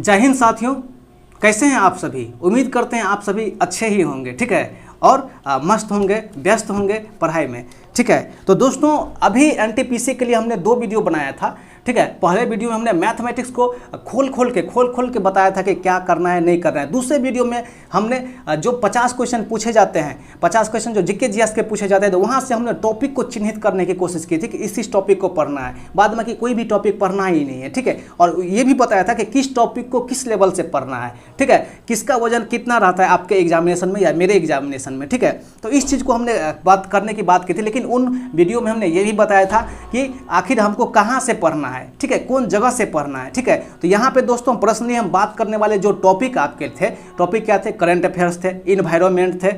जय हिंद साथियों, कैसे हैं आप सभी। उम्मीद करते हैं आप सभी अच्छे ही होंगे, ठीक है, और मस्त होंगे, व्यस्त होंगे पढ़ाई में, ठीक है। तो दोस्तों अभी एनटीपीसी के लिए हमने 2 वीडियो बनाया था, ठीक है। पहले वीडियो में हमने मैथमेटिक्स को खोल खोल के बताया था कि क्या करना है नहीं करना है। दूसरे वीडियो में हमने जो 50 क्वेश्चन पूछे जाते हैं, 50 क्वेश्चन जो जीके जीएस के पूछे जाते हैं, तो वहाँ से हमने टॉपिक को चिन्हित करने की कोशिश की थी कि इस टॉपिक को पढ़ना है, बाद में कि कोई भी टॉपिक पढ़ना ही नहीं है, ठीक है। और ये भी बताया था कि किस टॉपिक को किस लेवल से पढ़ना है, ठीक है, किसका वजन कितना रहता है आपके एग्जामिनेशन में या मेरे एग्जामिनेशन में, ठीक है। तो इस चीज़ को हमने बात करने की बात की थी, लेकिन उन वीडियो में हमने ये भी बताया था कि आखिर हमको कहाँ से पढ़ना है, ठीक है, कौन जगह से पढ़ना है, ठीक है। तो यहाँ पे दोस्तों पर्सनली हम बात करने वाले जो टॉपिक आपके थे, टॉपिक क्या थे, करंट अफेयर्स थे, इन्वायरमेंट थे,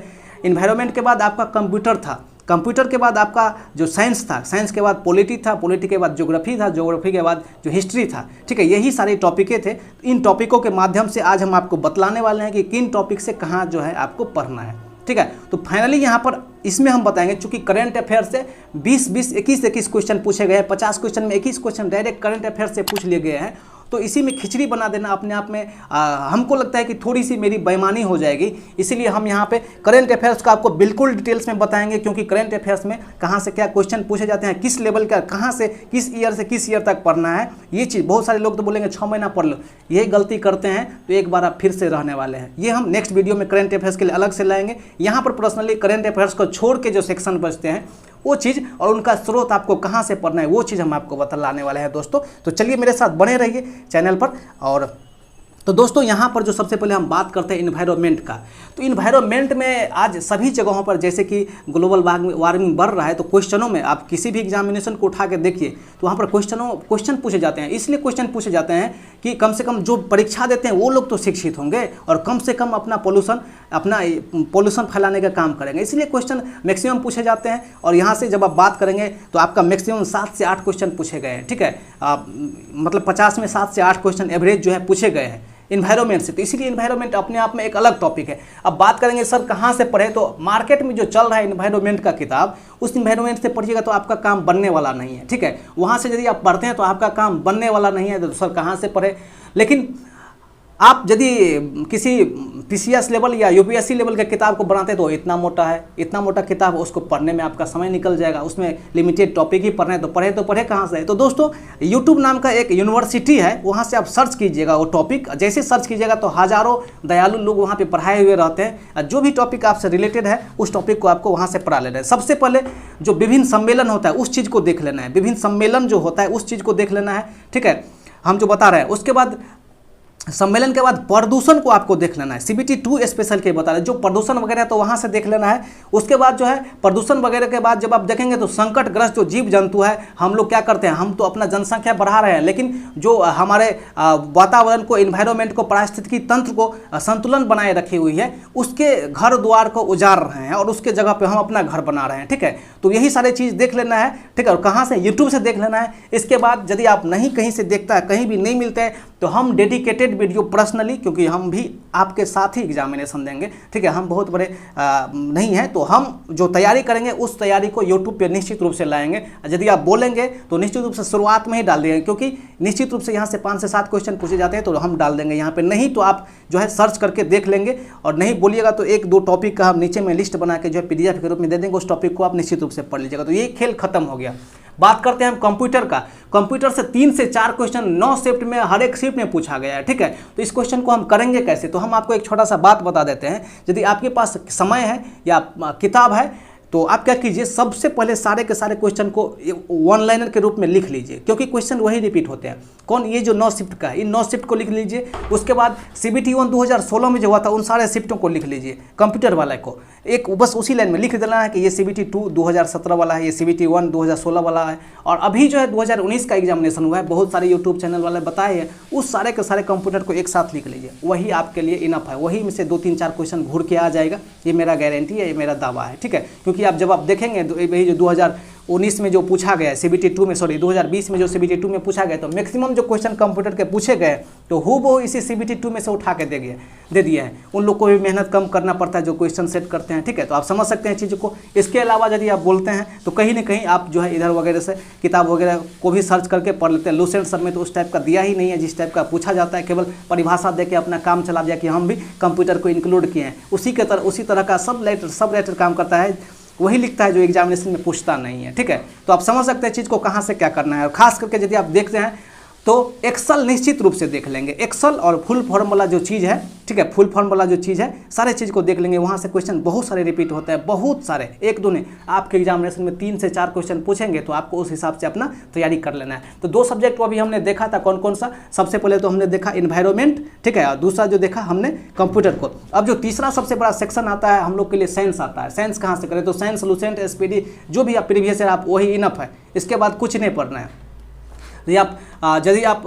इन्वायरमेंट के बाद आपका कंप्यूटर था, कंप्यूटर के बाद आपका जो साइंस था, साइंस के बाद पॉलिटी था, पॉलिटी के बाद ज्योग्राफी था, ज्योग्राफी के बाद जो हिस्ट्री था, ठीक है। यही सारे टॉपिकें थे। इन टॉपिकों के माध्यम से आज हम आपको बतलाने वाले हैं कि किन टॉपिक से कहाँ जो है आपको पढ़ना है, ठीक है। तो फाइनली यहाँ पर इसमें हम बताएंगे, चूंकि करंट अफेयर से 21 क्वेश्चन पूछे गए हैं, 50 क्वेश्चन में 21 क्वेश्चन डायरेक्ट करंट अफेयर से पूछ लिए गए हैं, तो इसी में खिचड़ी बना देना अपने आप में हमको लगता है कि थोड़ी सी मेरी बेईमानी हो जाएगी। इसीलिए हम यहाँ पे करंट अफेयर्स का आपको बिल्कुल डिटेल्स में बताएंगे, क्योंकि करंट अफेयर्स में कहाँ से क्या क्वेश्चन पूछे जाते हैं, किस लेवल का, कहाँ से किस ईयर तक पढ़ना है, ये चीज़। बहुत सारे लोग तो बोलेंगे 6 महीना पढ़ लो, यही गलती करते हैं तो एक बार आप फिर से रहने वाले हैं। ये हम नेक्स्ट वीडियो में करंट अफेयर्स के लिए अलग से लाएंगे। यहाँ पर पर्सनली करंट अफेयर्स को छोड़ के जो सेक्शन बचते हैं वो चीज़ और उनका स्रोत आपको कहाँ से पढ़ना है वो चीज़ हम आपको बतलाने वाले हैं दोस्तों। तो चलिए मेरे साथ बने रहिए चैनल पर। और तो दोस्तों यहाँ पर जो सबसे पहले हम बात करते हैं इन्वायरमेंट का, तो इन्वायरमेंट में आज सभी जगहों पर जैसे कि ग्लोबल वार्मिंग बढ़ रहा है, तो क्वेश्चनों में आप किसी भी एग्जामिनेशन को उठा के देखिए तो वहाँ पर क्वेश्चन पूछे जाते हैं। इसलिए क्वेश्चन पूछे जाते हैं कि कम से कम जो परीक्षा देते हैं वो लोग तो शिक्षित होंगे और कम से कम अपना पोल्यूशन फैलाने का काम करेंगे, इसलिए क्वेश्चन मैक्सिमम पूछे जाते हैं। और यहाँ से जब आप बात करेंगे तो आपका मैक्सिमम 7 से 8 क्वेश्चन पूछे गए हैं, ठीक है। मतलब 50 में 7 से 8 क्वेश्चन एवरेज जो है पूछे गए हैं इन्वायरमेंट से। तो इसीलिए इन्वायरमेंट अपने आप में एक अलग टॉपिक है। अब बात करेंगे सर कहाँ से पढ़े, तो मार्केट में जो चल रहा है इन्वायरमेंट का किताब, उस इन्वायरमेंट से पढ़िएगा तो आपका काम बनने वाला नहीं है, ठीक है। वहाँ से यदि आप पढ़ते हैं तो आपका काम बनने वाला नहीं है, तो सर कहाँ से पढ़े। लेकिन आप यदि किसी पीसीएस लेवल या यूपीएससी लेवल के किताब को बनाते हैं तो इतना मोटा है, इतना मोटा किताब, उसको पढ़ने में आपका समय निकल जाएगा, उसमें लिमिटेड टॉपिक ही पढ़ने, तो पढ़े कहाँ से। तो दोस्तों यूट्यूब नाम का एक यूनिवर्सिटी है, वहाँ से आप सर्च कीजिएगा वो टॉपिक, जैसे सर्च कीजिएगा तो हज़ारों दयालु लोग वहाँ पर पढ़ाए हुए रहते हैं। जो भी टॉपिक आपसे रिलेटेड है उस टॉपिक को आपको वहाँ से पढ़ा लेना है। सबसे पहले जो विभिन्न सम्मेलन होता है उस चीज़ को देख लेना है, विभिन्न सम्मेलन जो होता है उस चीज़ को देख लेना है, ठीक है, हम जो बता रहे हैं। उसके बाद सम्मेलन के बाद प्रदूषण को आपको देख लेना है, CBT 2 स्पेशल के बता रहे हैं, जो प्रदूषण वगैरह है तो वहाँ से देख लेना है। उसके बाद जो है प्रदूषण वगैरह के बाद जब आप देखेंगे तो संकटग्रस्त जो जीव जंतु है, हम लोग क्या करते हैं, हम तो अपना जनसंख्या बढ़ा रहे हैं, लेकिन जो हमारे वातावरण को, इन्वायरमेंट को, पारिस्थितिकी तंत्र को संतुलन बनाए रखी हुई है, उसके घर द्वार को उजाड़ रहे हैं और उसके जगह पर हम अपना घर बना रहे हैं, ठीक है। तो यही सारी चीज़ देख लेना है, ठीक है। और कहाँ से, यूट्यूब से देख लेना है। इसके बाद यदि आप नहीं कहीं से देखता है, कहीं भी नहीं मिलते हैं, तो हम डेडिकेटेड वीडियो पर्सनली, क्योंकि हम भी आपके साथ ही एग्जामिनेशन देंगे, ठीक है, हम बहुत बड़े नहीं हैं, तो हम जो तैयारी करेंगे उस तैयारी को यूट्यूब पे निश्चित रूप से लाएंगे। यदि आप बोलेंगे तो निश्चित रूप से शुरुआत में ही डाल देंगे, क्योंकि निश्चित रूप से यहाँ से 5 से 7 क्वेश्चन पूछे जाते हैं तो हम डाल देंगे यहाँ पे। नहीं तो आप जो है सर्च करके देख लेंगे, और नहीं बोलिएगा तो 1-2 टॉपिक का हम नीचे में लिस्ट बना के जो है PDF के रूप में दे देंगे, उस टॉपिक को आप निश्चित रूप से पढ़ लीजिएगा। तो ये खेल खत्म हो गया। बात करते हैं हम कंप्यूटर का। कंप्यूटर से 3 से 4 क्वेश्चन 9 शिफ्ट में, हर एक शिफ्ट में पूछा गया है, ठीक है। तो इस क्वेश्चन को हम करेंगे कैसे, तो हम आपको एक छोटा सा बात बता देते हैं। यदि आपके पास समय है या किताब है तो आप क्या कीजिए, सबसे पहले सारे के सारे क्वेश्चन को 1 लाइनर के रूप में लिख लीजिए, क्योंकि क्वेश्चन वही रिपीट होते हैं। कौन, ये जो 9 शिफ्ट का है, इन 9 शिफ्ट को लिख लीजिए। उसके बाद CBT 1 2016 में जो हुआ था उन सारे शिफ्टों को लिख लीजिए, कंप्यूटर वाले को एक बस उसी लाइन में लिख देना है कि ये CBT 2 2017 वाला है, ये CBT 1 2016 वाला है। और अभी जो है 2019 का एग्जामिनेशन हुआ है, बहुत सारे यूट्यूब चैनल वाले बताए हैं, उस सारे के सारे कंप्यूटर को एक साथ लिख लीजिए, वही आपके लिए इनफ है। वही में से 2-3-4 क्वेश्चन घूर के आ जाएगा, ये मेरा गारंटी है, ये मेरा दावा है, ठीक है। क्योंकि आप जब आप देखेंगे तो यही जो 2019 में जो पूछा गया CBT 2 में, सॉरी 2020 में जो CBT 2 में पूछा गया, तो मैक्सिमम जो क्वेश्चन कंप्यूटर के पूछे गए तो हूबहू इसी CBT 2 में से उठा के दे दिए हैं। उन लोग को भी मेहनत कम करना पड़ता है जो क्वेश्चन सेट करते हैं, ठीक है। तो आप समझ सकते हैं चीज़ों को। इसके अलावा यदि आप बोलते हैं तो कहीं ना कहीं आप जो है इधर वगैरह से किताब वगैरह को भी सर्च करके पढ़ लेते हैं। लूसेंट सर में तो उस टाइप का दिया ही नहीं है जिस टाइप का पूछा जाता है, केवल परिभाषा दे के अपना काम चला दिया कि हम भी कंप्यूटर को इंक्लूड किए हैं। उसी तरह का सब राइटर काम करता है, वही लिखता है जो एग्जामिनेशन में पूछता नहीं है, ठीक है। तो आप समझ सकते हैं चीज़ को कहाँ से क्या करना है। और खास करके यदि आप देखते हैं तो एक्सेल निश्चित रूप से देख लेंगे। एक्सेल और फुल फॉर्म वाला जो चीज़ है, ठीक है, फुल फॉर्म वाला जो चीज़ है, सारे चीज़ को देख लेंगे। वहाँ से क्वेश्चन बहुत सारे रिपीट होते हैं, बहुत सारे, एक दो नहीं, आपके एग्जामिनेशन में 3 से 4 क्वेश्चन पूछेंगे तो आपको उस हिसाब से अपना तैयारी कर लेना है। तो 2 सब्जेक्ट को अभी हमने देखा था, कौन कौन सा। सबसे पहले तो हमने देखा इन्वायरमेंट, ठीक है, और दूसरा जो देखा हमने कंप्यूटर को। अब जो तीसरा सबसे बड़ा सेक्शन आता है हम लोग के लिए साइंस आता है। साइंस कहाँ से करें, तो साइंस, लूसेंट, SPD जो भी आप प्रीवियस ईयर आप वही इनफ है, इसके बाद कुछ नहीं पढ़ना है। यदि आप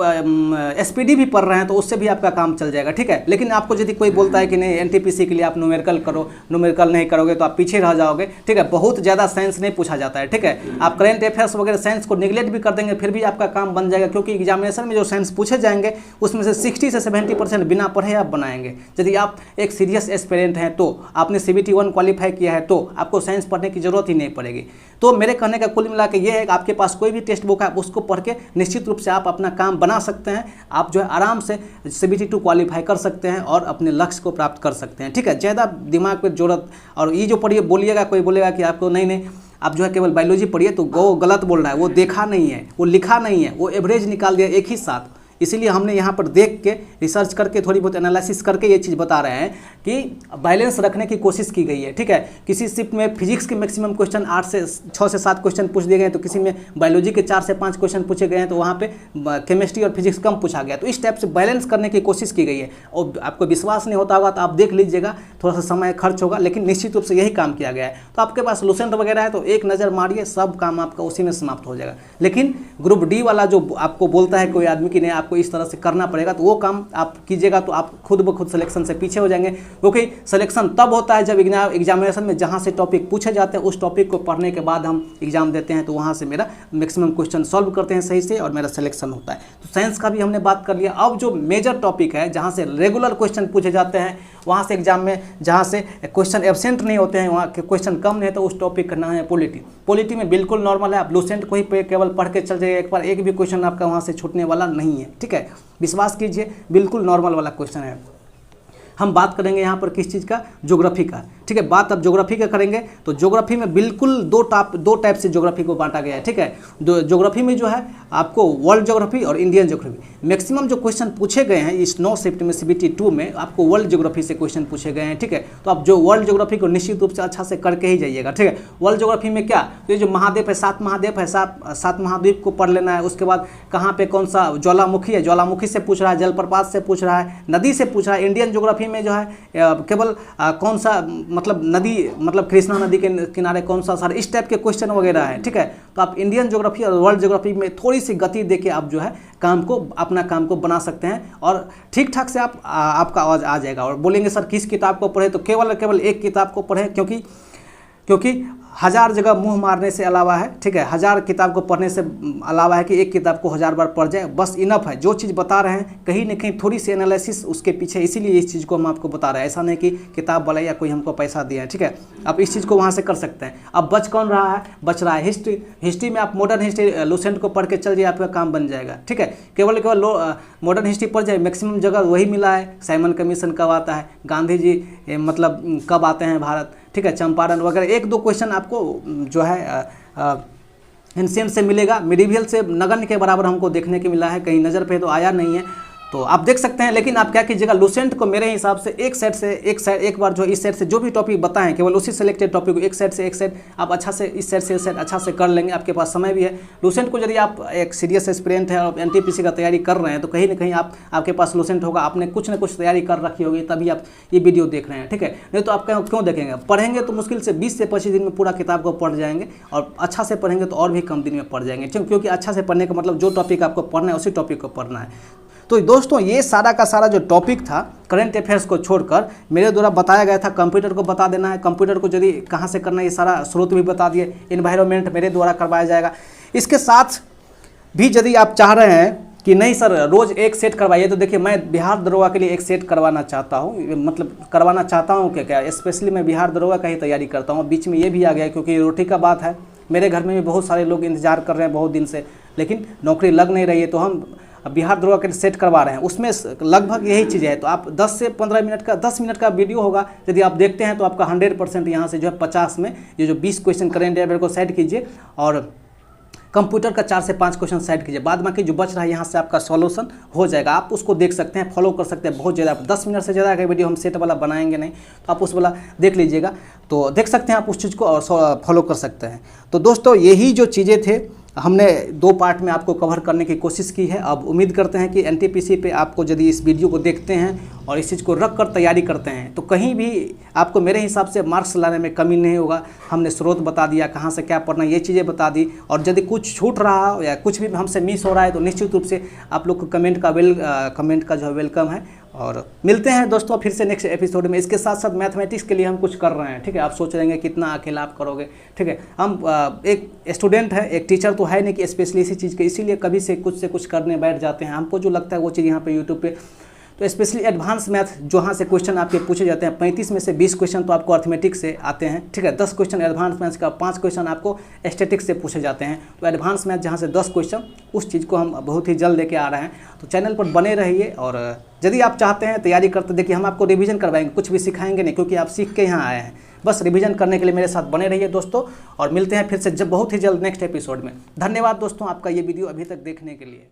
SPD भी पढ़ रहे हैं तो उससे भी आपका काम चल जाएगा, ठीक है। लेकिन आपको यदि कोई बोलता है कि नहीं NTPC के लिए आप न्यूमेरिकल करो, न्यूमेरिकल नहीं करोगे तो आप पीछे रह जाओगे, ठीक है। बहुत ज़्यादा साइंस नहीं पूछा जाता है, ठीक है। आप करेंट अफेयर्स वगैरह साइंस को निगलेक्ट भी कर देंगे फिर भी आपका काम बन जाएगा, क्योंकि एग्जामिनेशन में जो साइंस पूछे जाएंगे उसमें से 60 से 70% बिना पढ़े आप बनाएंगे। यदि आप एक सीरियस एस्पिरेंट हैं तो आपने CBT 1 क्वालिफाई किया है तो आपको साइंस पढ़ने की जरूरत ही नहीं पड़ेगी। तो मेरे कहने का कुल मिला के ये है कि आपके पास कोई भी टेक्स्ट बुक है उसको पढ़ के निश्चित रूप से आप अपना काम बना सकते हैं। आप जो है आराम से CBT 2 क्वालिफाई कर सकते हैं और अपने लक्ष्य को प्राप्त कर सकते हैं, ठीक है। ज़्यादा दिमाग पे जरूरत, और ये जो पढ़िए बोलिएगा, कोई बोलेगा कि आपको नहीं आप जो है केवल बायोलॉजी पढ़िए तो वो गलत बोल रहा है, वो देखा नहीं है, वो लिखा नहीं है, वो एवरेज निकाल दिया एक ही साथ। इसीलिए हमने यहाँ पर देख के रिसर्च करके थोड़ी बहुत एनालिसिस करके ये चीज़ बता रहे हैं कि बैलेंस रखने की कोशिश की गई है, ठीक है। किसी शिफ्ट में फिजिक्स के मैक्सिमम क्वेश्चन 6 से 7 क्वेश्चन पूछ दिए गए, तो किसी में बायोलॉजी के 4 से 5 क्वेश्चन पूछे गए हैं, तो वहाँ पे केमिस्ट्री और फिजिक्स कम पूछा गया। तो इस टाइप से बैलेंस करने की कोशिश की गई है। और आपको विश्वास नहीं होता होगा तो आप देख लीजिएगा, थोड़ा सा समय खर्च होगा, लेकिन निश्चित रूप से यही काम किया गया है। तो आपके पास लूसेंट वगैरह है तो एक नज़र मारिए, सब काम आपका उसी में समाप्त हो जाएगा। लेकिन ग्रुप D वाला जो आपको बोलता है कोई आदमी कि नहीं आपको इस तरह से करना पड़ेगा, तो वो काम आप कीजिएगा तो आप खुद ब खुद सिलेक्शन से पीछे हो जाएंगे। क्योंकि सिलेक्शन तब होता है जब एग्जामिनेशन में जहाँ से टॉपिक पूछे जाते हैं उस टॉपिक को पढ़ने के बाद हम एग्जाम देते हैं, तो वहाँ से मेरा मैक्सिमम क्वेश्चन सॉल्व करते हैं सही से और मेरा सिलेक्शन होता है। तो साइंस का भी हमने बात कर लिया। अब जो मेजर टॉपिक है जहाँ से रेगुलर क्वेश्चन पूछे जाते हैं, वहाँ से एग्जाम में जहाँ से क्वेश्चन एब्सेंट नहीं होते हैं, वहाँ के क्वेश्चन कम नहीं है, तो उस टॉपिक का नाम है पॉलिटी। पॉलिटी में बिल्कुल नॉर्मल है, आप लूसेंट को ही केवल पढ़ के चल जाइए एक बार, एक भी क्वेश्चन आपका वहाँ से छूटने वाला नहीं है, ठीक है। विश्वास कीजिए, बिल्कुल नॉर्मल वाला क्वेश्चन है। हम बात करेंगे यहाँ पर किस चीज़ का, ज्योग्राफी का, ठीक है। बात अब ज्योग्राफी का करेंगे तो ज्योग्राफी में बिल्कुल दो टाइप से ज्योग्राफी को बांटा गया है, ठीक है। ज्योग्राफी में जो है आपको वर्ल्ड ज्योग्राफी और इंडियन ज्योग्राफी, मैक्सिमम जो क्वेश्चन पूछे गए हैं इस 9 शिफ्ट में CBT 2 में आपको वर्ल्ड ज्योग्राफी से क्वेश्चन पूछे गए हैं, ठीक है। तो आप जो वर्ल्ड ज्योग्राफी को निश्चित रूप से अच्छा से करके ही जाइएगा, ठीक है। वर्ल्ड ज्योग्राफी में क्या, तो ये जो महाद्वीप है, 7 महाद्वीप है, 7 महाद्वीप को पढ़ लेना है। उसके बाद कहाँ पे कौन सा ज्वालामुखी है, ज्वालामुखी से पूछ रहा है, जलप्रपात से पूछ रहा है, नदी से पूछ रहा है। इंडियन ज्योग्राफी में जो है केवल कौन सा मतलब नदी, मतलब कृष्णा नदी के किनारे कौन सा, सारे इस टाइप के क्वेश्चन वगैरह है, ठीक है। तो आप इंडियन ज्योग्राफी और वर्ल्ड ज्योग्राफी में थोड़ी सी गति देके आप जो है अपना काम को बना सकते हैं और ठीक ठाक से आपका आवाज़ आ जाएगा। और बोलेंगे सर किस किताब को पढ़े, तो केवल एक किताब को पढ़ें, क्योंकि 1000 जगह मुंह मारने से अलावा है, ठीक है, 1000 किताब को पढ़ने से अलावा है कि एक किताब को 1000 बार पढ़ जाए, बस इनफ है। जो चीज़ बता रहे हैं कहीं ना कहीं थोड़ी सी एनालिसिस उसके पीछे, इसीलिए इस चीज़ को हम आपको बता रहे हैं। ऐसा नहीं कि किताब वाला या कोई हमको पैसा दिया है, ठीक है। आप इस चीज़ को वहाँ से कर सकते हैं। अब बच कौन रहा है, बच रहा है हिस्ट्री में आप मॉडर्न हिस्ट्री लूसेंट को पढ़ के चल जाइए, आपका काम बन जाएगा, ठीक है। केवल मॉडर्न हिस्ट्री पढ़ जाए, मैक्सिमम जगह वही मिला है। साइमन कमीशन कब आता है, गांधी जी मतलब कब आते हैं भारत, ठीक है, चंपारण वगैरह, 1-2 क्वेश्चन आपको जो है एंशिएंट से मिलेगा। मिडिवियल से नगण्य के बराबर हमको देखने को मिला है, कहीं नज़र पे तो आया नहीं है, तो आप देख सकते हैं। लेकिन आप क्या कीजिएगा, लूसेंट को मेरे हिसाब से एक बार जो इस सेट से जो भी टॉपिक बताएं, केवल उसी सिलेक्टेड टॉपिक को एक सेट आप अच्छा से इस सेट से अच्छा से कर लेंगे। आपके पास समय भी है। लूसेंट को यदि आप एक सीरियस एस्पिरेंट है और NTPC का तैयारी कर रहे हैं तो कहीं ना कहीं आपके पास लूसेंट होगा, आपने कुछ ना कुछ तैयारी कर रखी होगी, तभी आप ये वीडियो देख रहे हैं, ठीक है। नहीं तो आप क्यों देखेंगे, पढ़ेंगे तो मुश्किल से 20 से 25 दिन में पूरा किताब को पढ़ जाएंगे, और अच्छा से पढ़ेंगे तो और भी कम दिन में पढ़ जाएंगे, क्योंकि अच्छा से पढ़ने का मतलब जो टॉपिक आपको पढ़ना है उसी टॉपिक को पढ़ना है। तो दोस्तों ये सारा का सारा जो टॉपिक था करंट अफेयर्स को छोड़कर मेरे द्वारा बताया गया था। कंप्यूटर को बता देना है, कंप्यूटर को यदि कहाँ से करना है ये सारा स्रोत भी बता दिए, एनवायरनमेंट मेरे द्वारा करवाया जाएगा। इसके साथ भी यदि आप चाह रहे हैं कि नहीं सर रोज़ एक सेट करवाइए, तो देखिए मैं बिहार दरोगा के लिए एक सेट करवाना चाहता हूँ, मतलब करवाना चाहता हूँ क्या स्पेशली मैं बिहार दरोगा का ही तैयारी करता हूँ। बीच में ये भी आ गया क्योंकि रोटी का बात है, मेरे घर में भी बहुत सारे लोग इंतजार कर रहे हैं बहुत दिन से, लेकिन नौकरी लग नहीं रही है, तो हम बिहार दरोगा के सेट करवा रहे हैं। उसमें लगभग यही चीज़ है। तो आप 10 से 15 मिनट का 10 मिनट का वीडियो होगा, यदि आप देखते हैं तो आपका 100% यहाँ से जो है 50 में ये जो 20 क्वेश्चन करेंट अफेयर को सेट कीजिए और कंप्यूटर का 4 से 5 क्वेश्चन सेट कीजिए। बाद बाकी जो बच रहा है यहाँ से आपका सॉल्यूशन हो जाएगा। आप उसको देख सकते हैं, फॉलो कर सकते हैं। बहुत ज़्यादा 10 मिनट से ज़्यादा का वीडियो हम सेट वाला बनाएंगे नहीं, तो आप उस वाला देख लीजिएगा, तो देख सकते हैं आप उस चीज़ को और फॉलो कर सकते हैं। तो दोस्तों यही जो चीज़ें थे हमने 2 पार्ट में आपको कवर करने की कोशिश की है। अब उम्मीद करते हैं कि एनटीपीसी पे आपको यदि इस वीडियो को देखते हैं और इस चीज़ को रख कर तैयारी करते हैं तो कहीं भी आपको मेरे हिसाब से मार्क्स लाने में कमी नहीं होगा। हमने स्रोत बता दिया, कहाँ से क्या पढ़ना, ये चीज़ें बता दी, और यदि कुछ छूट रहा हो या कुछ भी हमसे मिस हो रहा है तो निश्चित रूप से आप लोग को कमेंट का जो है वेलकम है। और मिलते हैं दोस्तों फिर से नेक्स्ट एपिसोड में। इसके साथ साथ मैथमेटिक्स के लिए हम कुछ कर रहे हैं, ठीक है। आप सोच रहे हैं कितना अकेला आप करोगे, ठीक है। हम एक स्टूडेंट है, एक टीचर तो है नहीं कि स्पेशली इसी चीज़ के, इसीलिए कभी से कुछ करने बैठ जाते हैं। हमको जो लगता है वो चीज़ यहाँ पे यूट्यूब पे, तो स्पेशली एडवांस मैथ जहाँ से क्वेश्चन आपके पूछे जाते हैं 35 में से 20 क्वेश्चन तो आपको अर्थमेटिक्स से आते हैं, ठीक है। 10 क्वेश्चन एडवांस मैथ का, 5 क्वेश्चन आपको स्टैटिक्स से पूछे जाते हैं। तो एडवांस मैथ जहाँ से 10 क्वेश्चन, उस चीज़ को हम बहुत ही जल्द लेके आ रहे हैं। तो चैनल पर बने रहिए और यदि आप चाहते हैं तैयारी करते, देखिए हम आपको रिवीजन करवाएंगे, कुछ भी सिखाएंगे नहीं, क्योंकि आप सीख के यहाँ आए हैं। बस रिवीजन करने के लिए मेरे साथ बने रहिए दोस्तों, और मिलते हैं फिर से बहुत ही जल्द नेक्स्ट एपिसोड में। धन्यवाद दोस्तों आपका ये वीडियो अभी तक देखने के लिए।